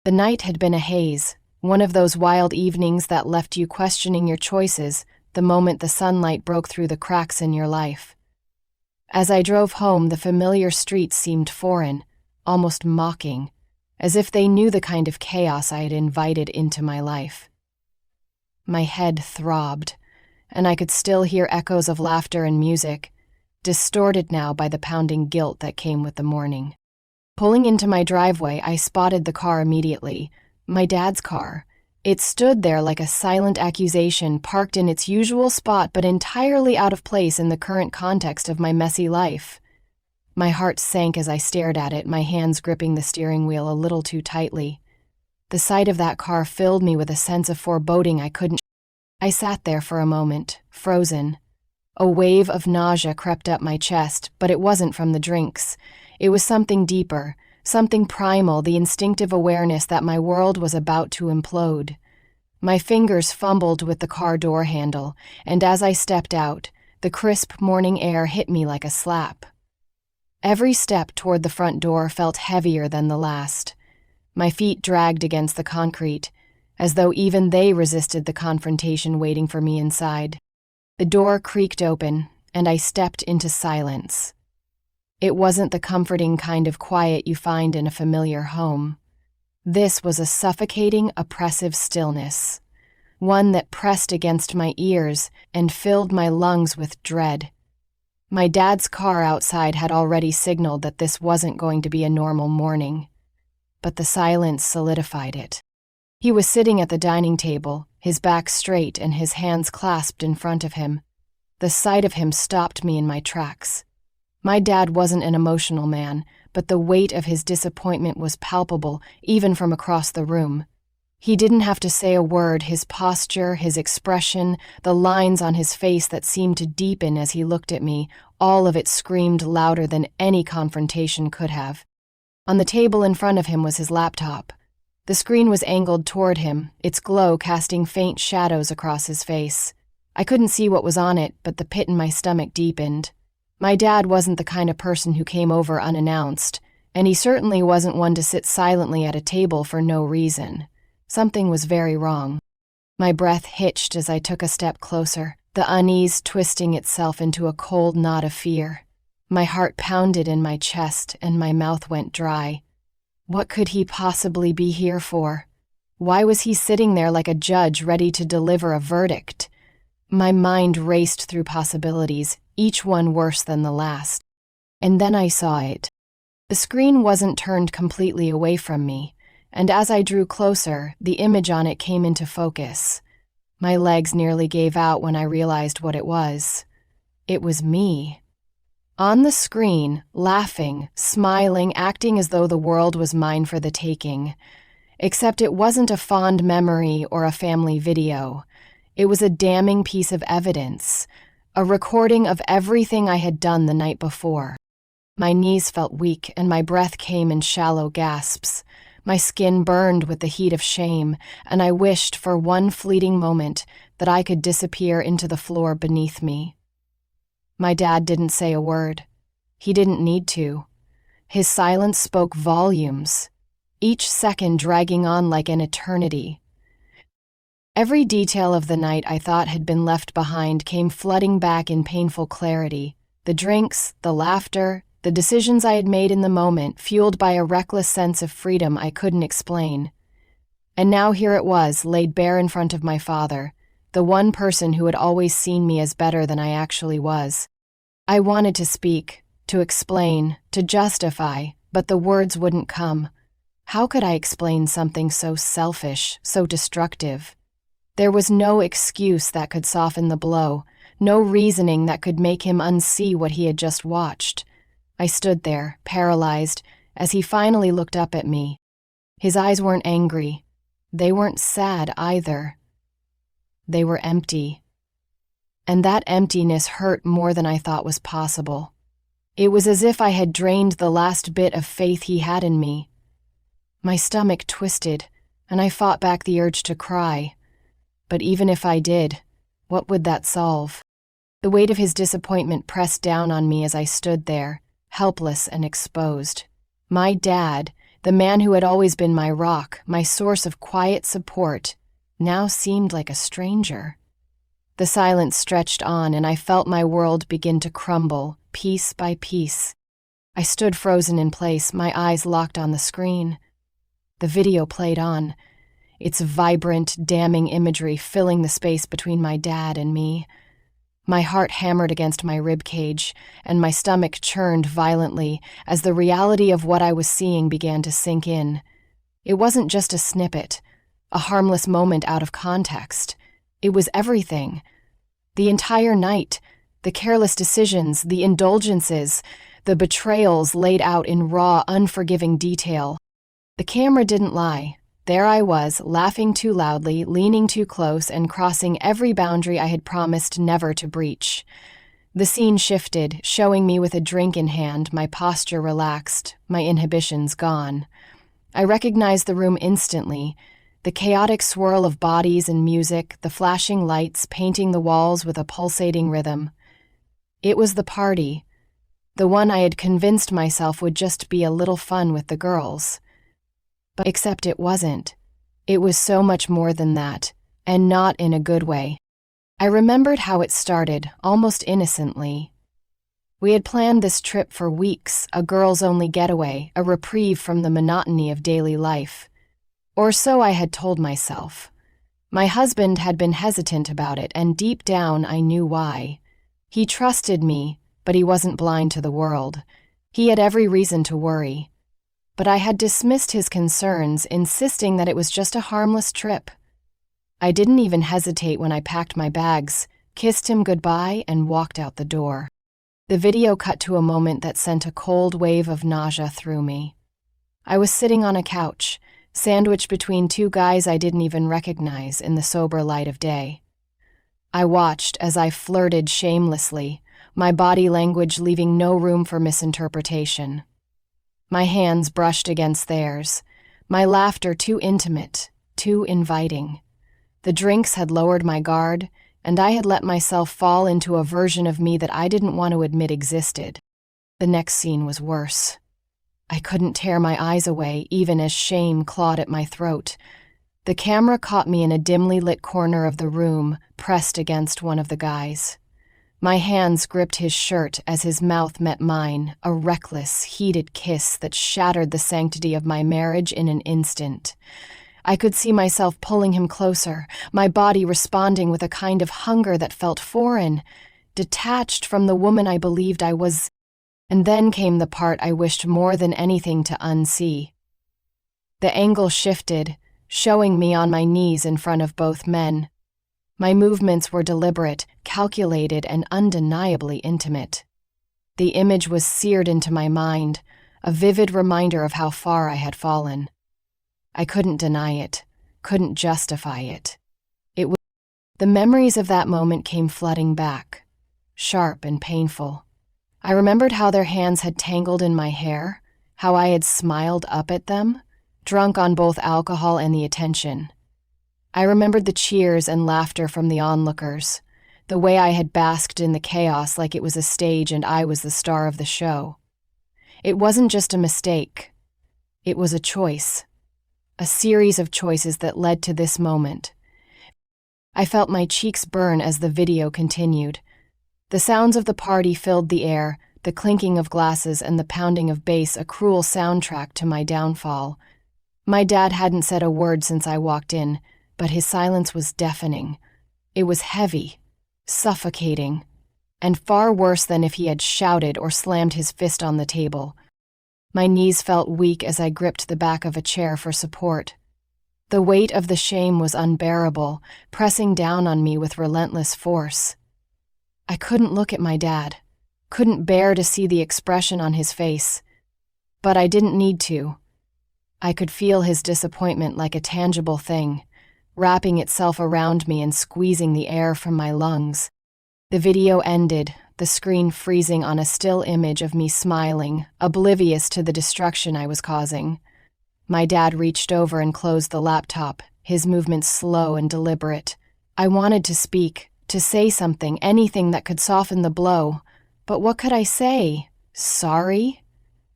The night had been a haze, one of those wild evenings that left you questioning your choices the moment the sunlight broke through the cracks in your life. As I drove home, the familiar streets seemed foreign, almost mocking, as if they knew the kind of chaos I had invited into my life. My head throbbed, and I could still hear echoes of laughter and music, distorted now by the pounding guilt that came with the morning. Pulling into my driveway, I spotted the car immediately, my dad's car. It stood there like a silent accusation, parked in its usual spot but entirely out of place in the current context of my messy life. My heart sank as I stared at it, my hands gripping the steering wheel a little too tightly. The sight of that car filled me with a sense of foreboding I couldn't. I sat there for a moment, frozen. A wave of nausea crept up my chest, but it wasn't from the drinks. It was something deeper, something primal, the instinctive awareness that my world was about to implode. My fingers fumbled with the car door handle, and as I stepped out, the crisp morning air hit me like a slap. Every step toward the front door felt heavier than the last. My feet dragged against the concrete, as though even they resisted the confrontation waiting for me inside. The door creaked open, and I stepped into silence. It wasn't the comforting kind of quiet you find in a familiar home. This was a suffocating, oppressive stillness, one that pressed against my ears and filled my lungs with dread. My dad's car outside had already signaled that this wasn't going to be a normal morning, but the silence solidified it. He was sitting at the dining table, his back straight and his hands clasped in front of him. The sight of him stopped me in my tracks. My dad wasn't an emotional man, but the weight of his disappointment was palpable, even from across the room. He didn't have to say a word, his posture, his expression, the lines on his face that seemed to deepen as he looked at me, all of it screamed louder than any confrontation could have. On the table in front of him was his laptop. The screen was angled toward him, its glow casting faint shadows across his face. I couldn't see what was on it, but the pit in my stomach deepened. My dad wasn't the kind of person who came over unannounced, and he certainly wasn't one to sit silently at a table for no reason. Something was very wrong. My breath hitched as I took a step closer, the unease twisting itself into a cold knot of fear. My heart pounded in my chest and my mouth went dry. What could he possibly be here for? Why was he sitting there like a judge ready to deliver a verdict? My mind raced through possibilities, each one worse than the last. And then I saw it. The screen wasn't turned completely away from me, and as I drew closer, the image on it came into focus. My legs nearly gave out when I realized what it was. It was me. On the screen, laughing, smiling, acting as though the world was mine for the taking. Except it wasn't a fond memory or a family video. It was a damning piece of evidence, a recording of everything I had done the night before. My knees felt weak and my breath came in shallow gasps. My skin burned with the heat of shame, and I wished for one fleeting moment that I could disappear into the floor beneath me. My dad didn't say a word. He didn't need to. His silence spoke volumes, each second dragging on like an eternity. Every detail of the night I thought had been left behind came flooding back in painful clarity. The drinks, the laughter, the decisions I had made in the moment, fueled by a reckless sense of freedom I couldn't explain. And now here it was, laid bare in front of my father, the one person who had always seen me as better than I actually was. I wanted to speak, to explain, to justify, but the words wouldn't come. How could I explain something so selfish, so destructive? There was no excuse that could soften the blow, no reasoning that could make him unsee what he had just watched. I stood there, paralyzed, as he finally looked up at me. His eyes weren't angry. They weren't sad either. They were empty. And that emptiness hurt more than I thought was possible. It was as if I had drained the last bit of faith he had in me. My stomach twisted, and I fought back the urge to cry. But even if I did, what would that solve? The weight of his disappointment pressed down on me as I stood there, helpless and exposed. My dad, The man who had always been my rock, my source of quiet support, now seemed like a stranger. The silence stretched on, and I felt my world begin to crumble, piece by piece. I stood frozen in place, my eyes locked on the screen. The video played on, its vibrant, damning imagery filling the space between my dad and me. My heart hammered against my ribcage, and my stomach churned violently as the reality of what I was seeing began to sink in. It wasn't just a snippet, a harmless moment out of context. It was everything. The entire night, the careless decisions, the indulgences, the betrayals laid out in raw, unforgiving detail. The camera didn't lie. There I was, laughing too loudly, leaning too close, and crossing every boundary I had promised never to breach. The scene shifted, showing me with a drink in hand, my posture relaxed, my inhibitions gone. I recognized the room instantly, the chaotic swirl of bodies and music, the flashing lights painting the walls with a pulsating rhythm. It was the party, the one I had convinced myself would just be a little fun with the girls. But except it wasn't. It was so much more than that, and not in a good way. I remembered how it started, almost innocently. We had planned this trip for weeks, a girls-only getaway, a reprieve from the monotony of daily life. Or so I had told myself. My husband had been hesitant about it, and deep down I knew why. He trusted me, but he wasn't blind to the world. He had every reason to worry. But I had dismissed his concerns, insisting that it was just a harmless trip. I didn't even hesitate when I packed my bags, kissed him goodbye, and walked out the door. The video cut to a moment that sent a cold wave of nausea through me. I was sitting on a couch, sandwiched between two guys I didn't even recognize in the sober light of day. I watched as I flirted shamelessly, my body language leaving no room for misinterpretation. My hands brushed against theirs, my laughter too intimate, too inviting. The drinks had lowered my guard, and I had let myself fall into a version of me that I didn't want to admit existed. The next scene was worse. I couldn't tear my eyes away, even as shame clawed at my throat. The camera caught me in a dimly lit corner of the room, pressed against one of the guys. My hands gripped his shirt as his mouth met mine, a reckless, heated kiss that shattered the sanctity of my marriage in an instant. I could see myself pulling him closer, my body responding with a kind of hunger that felt foreign, detached from the woman I believed I was. And then came the part I wished more than anything to unsee. The angle shifted, showing me on my knees in front of both men. My movements were deliberate, calculated, and undeniably intimate. The image was seared into my mind, a vivid reminder of how far I had fallen. I couldn't deny it, couldn't justify it. The memories of that moment came flooding back, sharp and painful. I remembered how their hands had tangled in my hair, how I had smiled up at them, drunk on both alcohol and the attention. I remembered the cheers and laughter from the onlookers, the way I had basked in the chaos like it was a stage and I was the star of the show. It wasn't just a mistake. It was a choice, a series of choices that led to this moment. I felt my cheeks burn as the video continued. The sounds of the party filled the air, the clinking of glasses and the pounding of bass, a cruel soundtrack to my downfall. My dad hadn't said a word since I walked in, but his silence was deafening. It was heavy, suffocating, and far worse than if he had shouted or slammed his fist on the table. My knees felt weak as I gripped the back of a chair for support. The weight of the shame was unbearable, pressing down on me with relentless force. I couldn't look at my dad, couldn't bear to see the expression on his face, but I didn't need to. I could feel his disappointment like a tangible thing, wrapping itself around me and squeezing the air from my lungs. The video ended, the screen freezing on a still image of me smiling, oblivious to the destruction I was causing. My dad reached over and closed the laptop, his movements slow and deliberate. I wanted to speak, to say something, anything that could soften the blow. But what could I say? Sorry?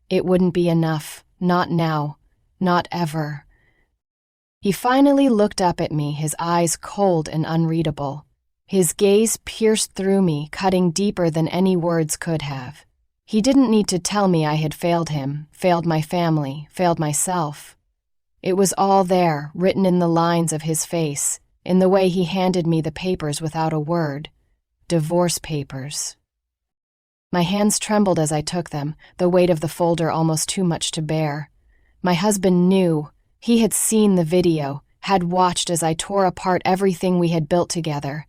It wouldn't be enough, not now. Not ever. He finally looked up at me, his eyes cold and unreadable. His gaze pierced through me, cutting deeper than any words could have. He didn't need to tell me I had failed him, failed my family, failed myself. It was all there, written in the lines of his face, in the way he handed me the papers without a word. Divorce papers. My hands trembled as I took them, the weight of the folder almost too much to bear. My husband knew. He had seen the video, had watched as I tore apart everything we had built together.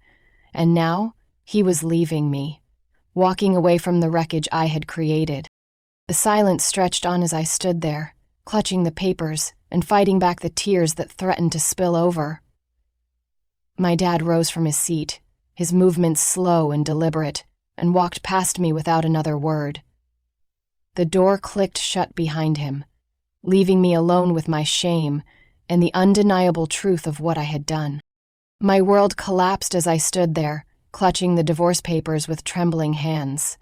And now, he was leaving me, walking away from the wreckage I had created. The silence stretched on as I stood there, clutching the papers and fighting back the tears that threatened to spill over. My dad rose from his seat, his movements slow and deliberate, and walked past me without another word. The door clicked shut behind him, leaving me alone with my shame and the undeniable truth of what I had done. My world collapsed as I stood there, clutching the divorce papers with trembling hands.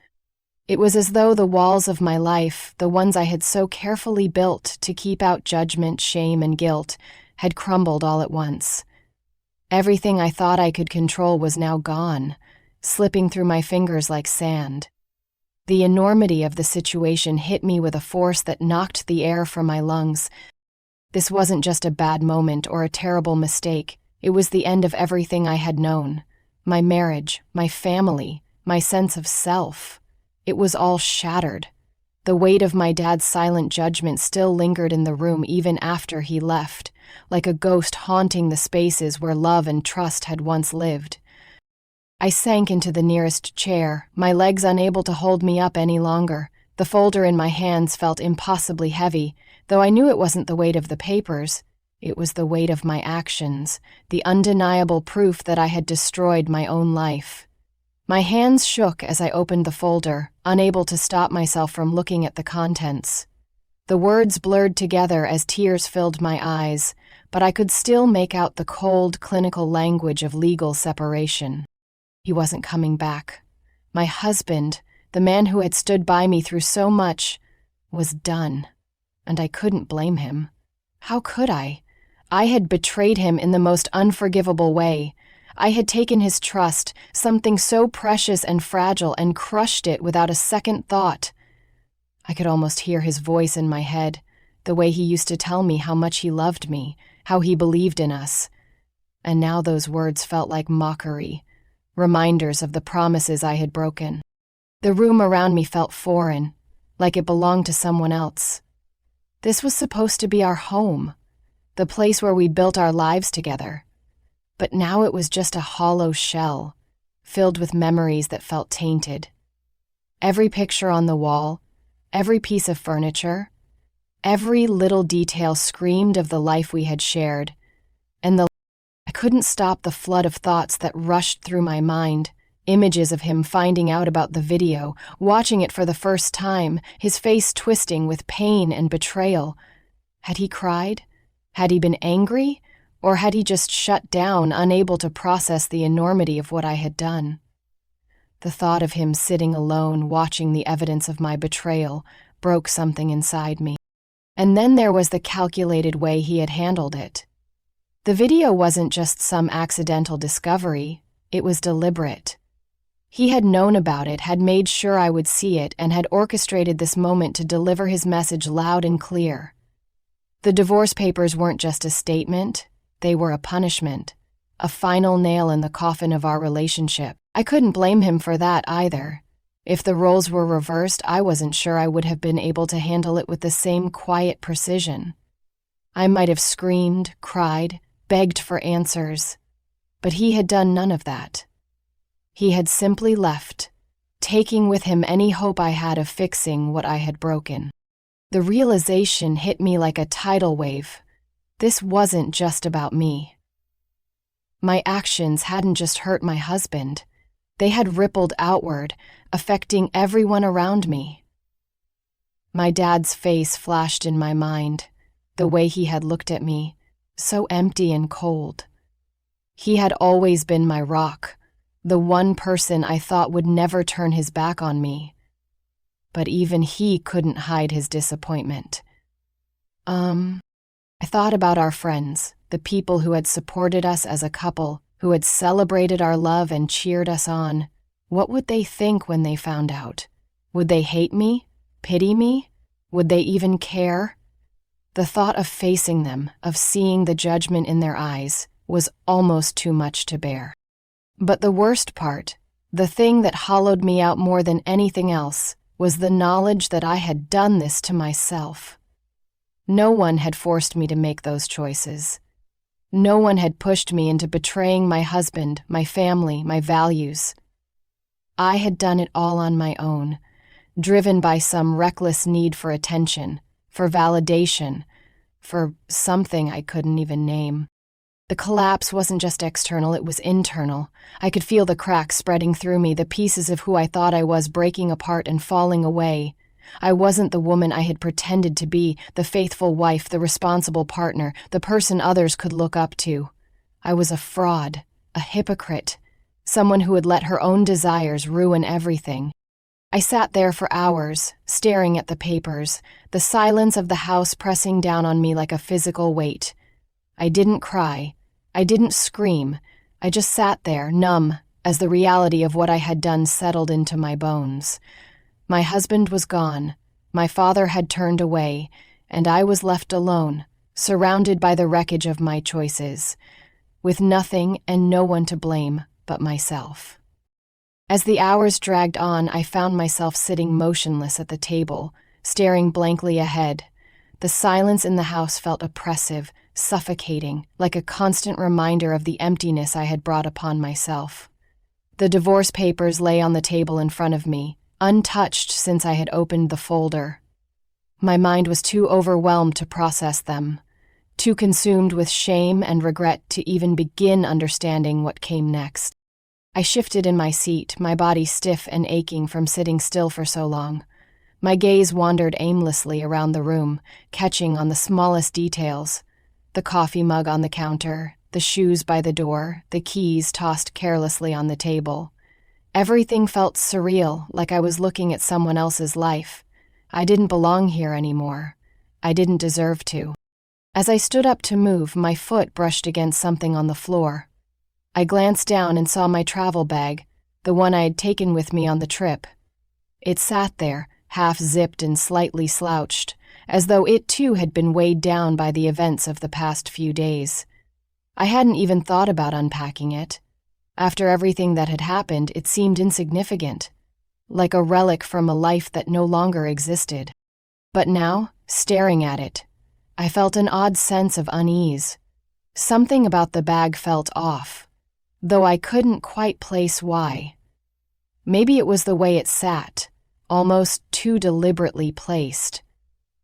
It was as though the walls of my life, the ones I had so carefully built to keep out judgment, shame, and guilt, had crumbled all at once. Everything I thought I could control was now gone, slipping through my fingers like sand. The enormity of the situation hit me with a force that knocked the air from my lungs. This wasn't just a bad moment or a terrible mistake. It was the end of everything I had known. My marriage, my family, my sense of self. It was all shattered. The weight of my dad's silent judgment still lingered in the room even after he left, like a ghost haunting the spaces where love and trust had once lived. I sank into the nearest chair, my legs unable to hold me up any longer. The folder in my hands felt impossibly heavy, though I knew it wasn't the weight of the papers. It was the weight of my actions, the undeniable proof that I had destroyed my own life. My hands shook as I opened the folder, unable to stop myself from looking at the contents. The words blurred together as tears filled my eyes, but I could still make out the cold, clinical language of legal separation. He wasn't coming back. My husband, the man who had stood by me through so much, was done, and I couldn't blame him. How could I? I had betrayed him in the most unforgivable way. I had taken his trust, something so precious and fragile, and crushed it without a second thought. I could almost hear his voice in my head, the way he used to tell me how much he loved me, how he believed in us. And now those words felt like mockery, reminders of the promises I had broken. The room around me felt foreign, like it belonged to someone else. This was supposed to be our home, the place where we built our lives together. But now it was just a hollow shell, filled with memories that felt tainted. Every picture on the wall, every piece of furniture, every little detail screamed of the life we had shared, and I couldn't stop the flood of thoughts that rushed through my mind. Images of him finding out about the video, watching it for the first time, his face twisting with pain and betrayal. Had he cried? Had he been angry? Or had he just shut down, unable to process the enormity of what I had done? The thought of him sitting alone, watching the evidence of my betrayal, broke something inside me. And then there was the calculated way he had handled it. The video wasn't just some accidental discovery, it was deliberate. He had known about it, had made sure I would see it, and had orchestrated this moment to deliver his message loud and clear. The divorce papers weren't just a statement, they were a punishment, a final nail in the coffin of our relationship. I couldn't blame him for that either. If the roles were reversed, I wasn't sure I would have been able to handle it with the same quiet precision. I might have screamed, cried, begged for answers, but he had done none of that. He had simply left, taking with him any hope I had of fixing what I had broken. The realization hit me like a tidal wave. This wasn't just about me. My actions hadn't just hurt my husband. They had rippled outward, affecting everyone around me. My dad's face flashed in my mind, the way he had looked at me, so empty and cold. He had always been my rock, the one person I thought would never turn his back on me. But even he couldn't hide his disappointment. thought about our friends, the people who had supported us as a couple, who had celebrated our love and cheered us on. What would they think when they found out? Would they hate me? Pity me? Would they even care? The thought of facing them, of seeing the judgment in their eyes, was almost too much to bear. But the worst part, the thing that hollowed me out more than anything else, was the knowledge that I had done this to myself. No one had forced me to make those choices. No one had pushed me into betraying my husband, my family, my values. I had done it all on my own, driven by some reckless need for attention, for validation, for something I couldn't even name. The collapse wasn't just external, it was internal. I could feel the cracks spreading through me, the pieces of who I thought I was breaking apart and falling away. I wasn't the woman I had pretended to be, the faithful wife, the responsible partner, the person others could look up to. I was a fraud, a hypocrite, someone who had let her own desires ruin everything. I sat there for hours, staring at the papers, the silence of the house pressing down on me like a physical weight. I didn't cry. I didn't scream. I just sat there, numb, as the reality of what I had done settled into my bones. My husband was gone. My father had turned away, and I was left alone, surrounded by the wreckage of my choices, with nothing and no one to blame but myself. As the hours dragged on, I found myself sitting motionless at the table, staring blankly ahead. The silence in the house felt oppressive, suffocating, like a constant reminder of the emptiness I had brought upon myself. The divorce papers lay on the table in front of me, untouched since I had opened the folder. My mind was too overwhelmed to process them, too consumed with shame and regret to even begin understanding what came next. I shifted in my seat, my body stiff and aching from sitting still for so long. My gaze wandered aimlessly around the room, catching on the smallest details. The coffee mug on the counter, the shoes by the door, the keys tossed carelessly on the table. Everything felt surreal, like I was looking at someone else's life. I didn't belong here anymore. I didn't deserve to. As I stood up to move, my foot brushed against something on the floor. I glanced down and saw my travel bag, the one I had taken with me on the trip. It sat there, half-zipped and slightly slouched, as though it too had been weighed down by the events of the past few days. I hadn't even thought about unpacking it. After everything that had happened, it seemed insignificant, like a relic from a life that no longer existed. But now, staring at it, I felt an odd sense of unease. Something about the bag felt off, though I couldn't quite place why. Maybe it was the way it sat, almost too deliberately placed.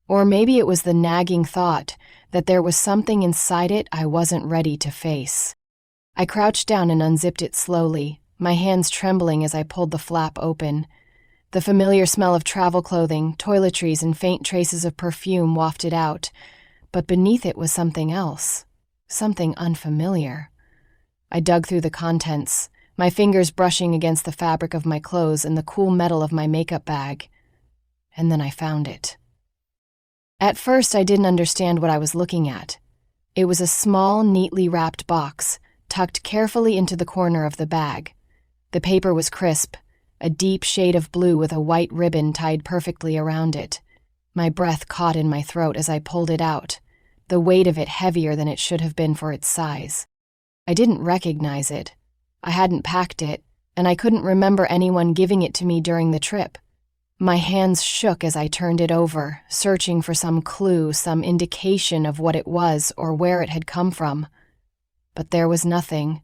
Or maybe it was the nagging thought that there was something inside it I wasn't ready to face. I crouched down and unzipped it slowly, my hands trembling as I pulled the flap open. The familiar smell of travel clothing, toiletries, and faint traces of perfume wafted out, but beneath it was something else, something unfamiliar. I dug through the contents, my fingers brushing against the fabric of my clothes and the cool metal of my makeup bag. And then I found it. At first, I didn't understand what I was looking at. It was a small, neatly wrapped box, tucked carefully into the corner of the bag. The paper was crisp, a deep shade of blue with a white ribbon tied perfectly around it. My breath caught in my throat as I pulled it out, the weight of it heavier than it should have been for its size. I didn't recognize it. I hadn't packed it, and I couldn't remember anyone giving it to me during the trip. My hands shook as I turned it over, searching for some clue, some indication of what it was or where it had come from. But there was nothing,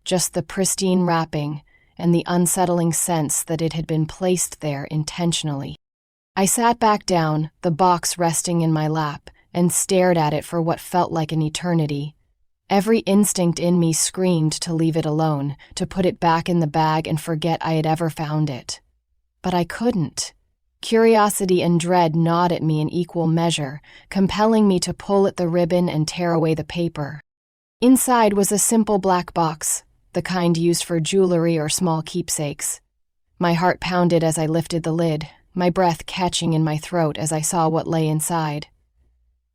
just the pristine wrapping and the unsettling sense that it had been placed there intentionally. I sat back down, the box resting in my lap, and stared at it for what felt like an eternity. Every instinct in me screamed to leave it alone, to put it back in the bag and forget I had ever found it. But I couldn't. Curiosity and dread gnawed at me in equal measure, compelling me to pull at the ribbon and tear away the paper. Inside was a simple black box, the kind used for jewelry or small keepsakes. My heart pounded as I lifted the lid, my breath catching in my throat as I saw what lay inside.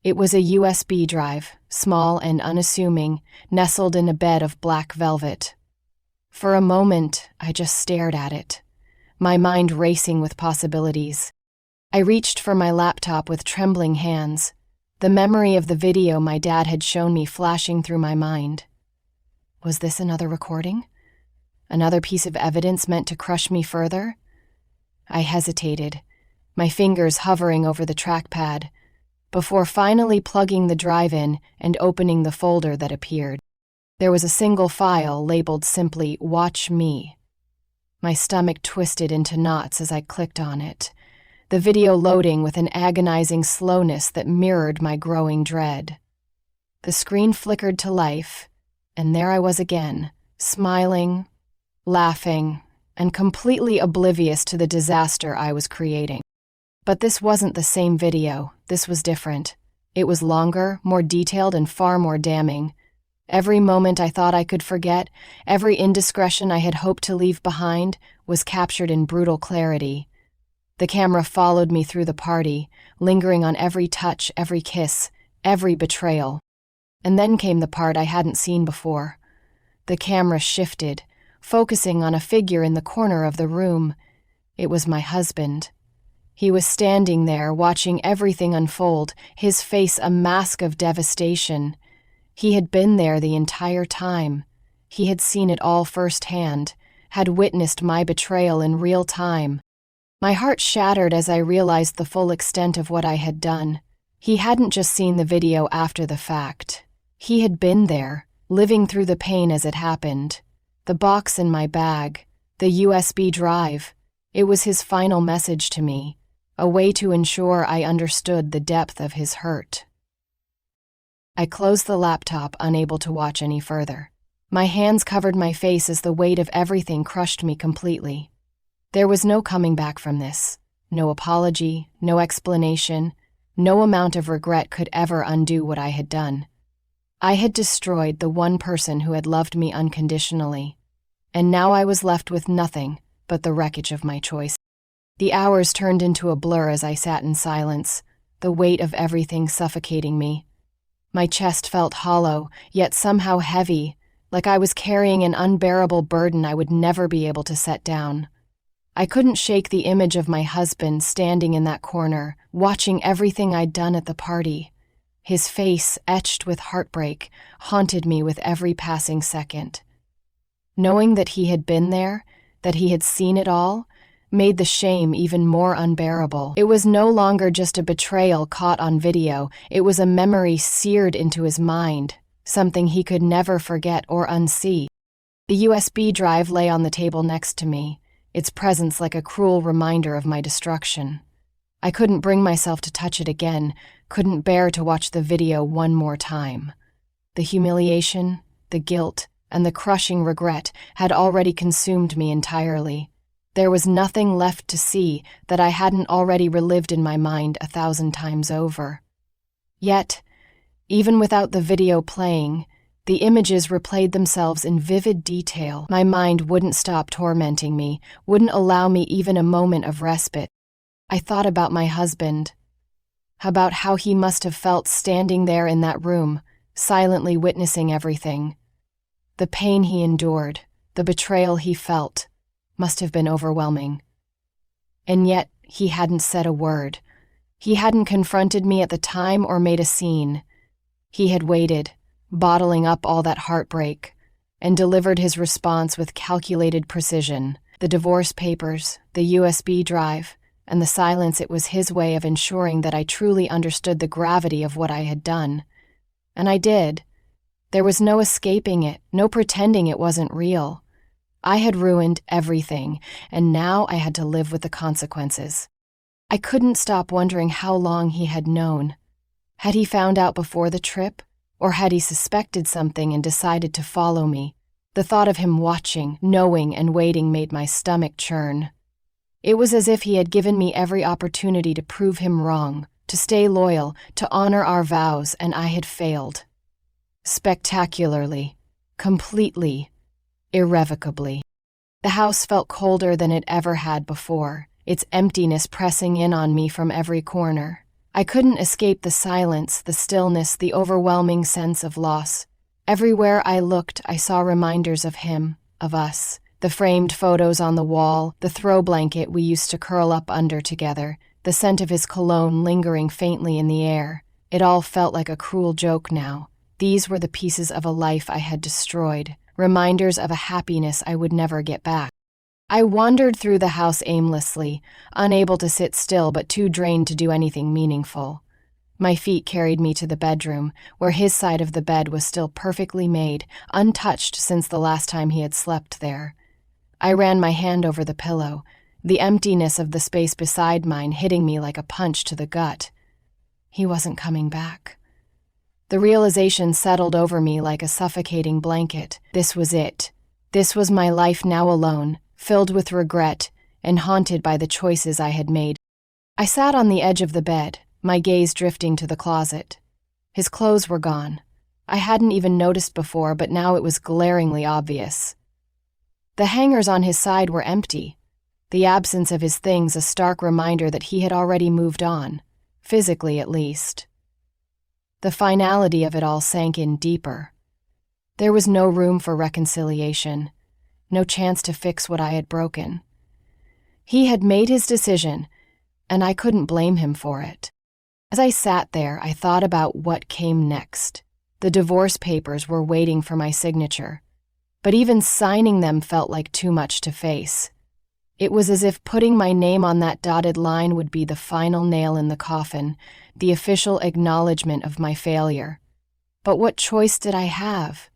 It was a USB drive, small and unassuming, nestled in a bed of black velvet. For a moment, I just stared at it, my mind racing with possibilities. I reached for my laptop with trembling hands, the memory of the video my dad had shown me flashing through my mind. Was this another recording? Another piece of evidence meant to crush me further? I hesitated, my fingers hovering over the trackpad, before finally plugging the drive in and opening the folder that appeared. There was a single file labeled simply "Watch Me." My stomach twisted into knots as I clicked on it, the video loading with an agonizing slowness that mirrored my growing dread. The screen flickered to life, and there I was again, smiling, laughing, and completely oblivious to the disaster I was creating. But this wasn't the same video. This was different. It was longer, more detailed, and far more damning. Every moment I thought I could forget, every indiscretion I had hoped to leave behind, was captured in brutal clarity. The camera followed me through the party, lingering on every touch, every kiss, every betrayal. And then came the part I hadn't seen before. The camera shifted, focusing on a figure in the corner of the room. It was my husband. He was standing there, watching everything unfold, his face a mask of devastation. He had been there the entire time. He had seen it all firsthand, had witnessed my betrayal in real time. My heart shattered as I realized the full extent of what I had done. He hadn't just seen the video after the fact. He had been there, living through the pain as it happened. The box in my bag, the USB drive, it was his final message to me. A way to ensure I understood the depth of his hurt. I closed the laptop, unable to watch any further. My hands covered my face as the weight of everything crushed me completely. There was no coming back from this. No apology, no explanation, no amount of regret could ever undo what I had done. I had destroyed the one person who had loved me unconditionally, and now I was left with nothing but the wreckage of my choice. The hours turned into a blur as I sat in silence, the weight of everything suffocating me. My chest felt hollow, yet somehow heavy, like I was carrying an unbearable burden I would never be able to set down. I couldn't shake the image of my husband standing in that corner, watching everything I'd done at the party. His face, etched with heartbreak, haunted me with every passing second. Knowing that he had been there, that he had seen it all, made the shame even more unbearable. It was no longer just a betrayal caught on video, it was a memory seared into his mind, something he could never forget or unsee. The USB drive lay on the table next to me, its presence like a cruel reminder of my destruction. I couldn't bring myself to touch it again, couldn't bear to watch the video one more time. The humiliation, the guilt, and the crushing regret had already consumed me entirely. There was nothing left to see that I hadn't already relived in my mind 1,000 times over. Yet, even without the video playing, the images replayed themselves in vivid detail. My mind wouldn't stop tormenting me, wouldn't allow me even a moment of respite. I thought about my husband, about how he must have felt standing there in that room, silently witnessing everything. The pain he endured, the betrayal he felt, must have been overwhelming. And yet, he hadn't said a word. He hadn't confronted me at the time or made a scene. He had waited, bottling up all that heartbreak, and delivered his response with calculated precision. The divorce papers, the USB drive, and the silence, it was his way of ensuring that I truly understood the gravity of what I had done. And I did. There was no escaping it, no pretending it wasn't real. I had ruined everything, and now I had to live with the consequences. I couldn't stop wondering how long he had known. Had he found out before the trip, or had he suspected something and decided to follow me? The thought of him watching, knowing, and waiting made my stomach churn. It was as if he had given me every opportunity to prove him wrong, to stay loyal, to honor our vows, and I had failed. Spectacularly, completely, irrevocably. The house felt colder than it ever had before, its emptiness pressing in on me from every corner. I couldn't escape the silence, the stillness, the overwhelming sense of loss. Everywhere I looked, I saw reminders of him, of us. The framed photos on the wall, the throw blanket we used to curl up under together, the scent of his cologne lingering faintly in the air. It all felt like a cruel joke now. These were the pieces of a life I had destroyed, reminders of a happiness I would never get back. I wandered through the house aimlessly, unable to sit still but too drained to do anything meaningful. My feet carried me to the bedroom, where his side of the bed was still perfectly made, untouched since the last time he had slept there. I ran my hand over the pillow, the emptiness of the space beside mine hitting me like a punch to the gut. He wasn't coming back. The realization settled over me like a suffocating blanket. This was it. This was my life now alone, filled with regret and haunted by the choices I had made. I sat on the edge of the bed, my gaze drifting to the closet. His clothes were gone. I hadn't even noticed before, but now it was glaringly obvious. The hangers on his side were empty, the absence of his things a stark reminder that he had already moved on, physically at least. The finality of it all sank in deeper. There was no room for reconciliation, no chance to fix what I had broken. He had made his decision, and I couldn't blame him for it. As I sat there, I thought about what came next. The divorce papers were waiting for my signature, but even signing them felt like too much to face. It was as if putting my name on that dotted line would be the final nail in the coffin, the official acknowledgement of my failure. But what choice did I have?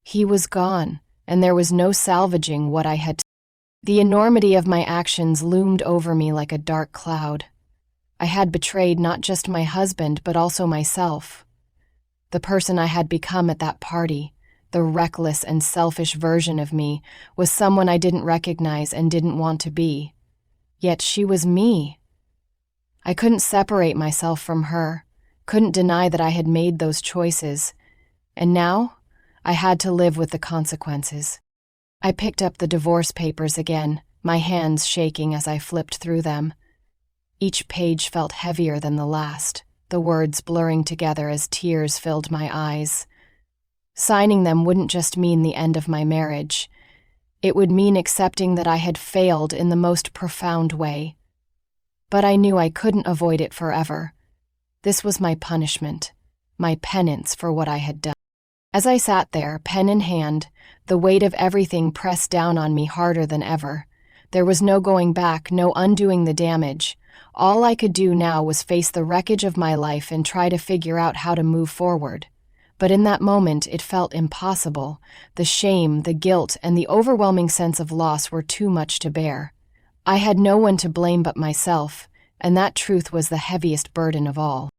He was gone, and there was no salvaging what I had. The enormity of my actions loomed over me like a dark cloud. I had betrayed not just my husband, but also myself. The person I had become at that party, the reckless and selfish version of me, was someone I didn't recognize and didn't want to be. Yet she was me. I couldn't separate myself from her, couldn't deny that I had made those choices, and now I had to live with the consequences. I picked up the divorce papers again, my hands shaking as I flipped through them. Each page felt heavier than the last, the words blurring together as tears filled my eyes. Signing them wouldn't just mean the end of my marriage. It would mean accepting that I had failed in the most profound way. But I knew I couldn't avoid it forever. This was my punishment, my penance for what I had done. As I sat there, pen in hand, the weight of everything pressed down on me harder than ever. There was no going back, no undoing the damage. All I could do now was face the wreckage of my life and try to figure out how to move forward. But in that moment, it felt impossible. The shame, the guilt, and the overwhelming sense of loss were too much to bear. I had no one to blame but myself, and that truth was the heaviest burden of all.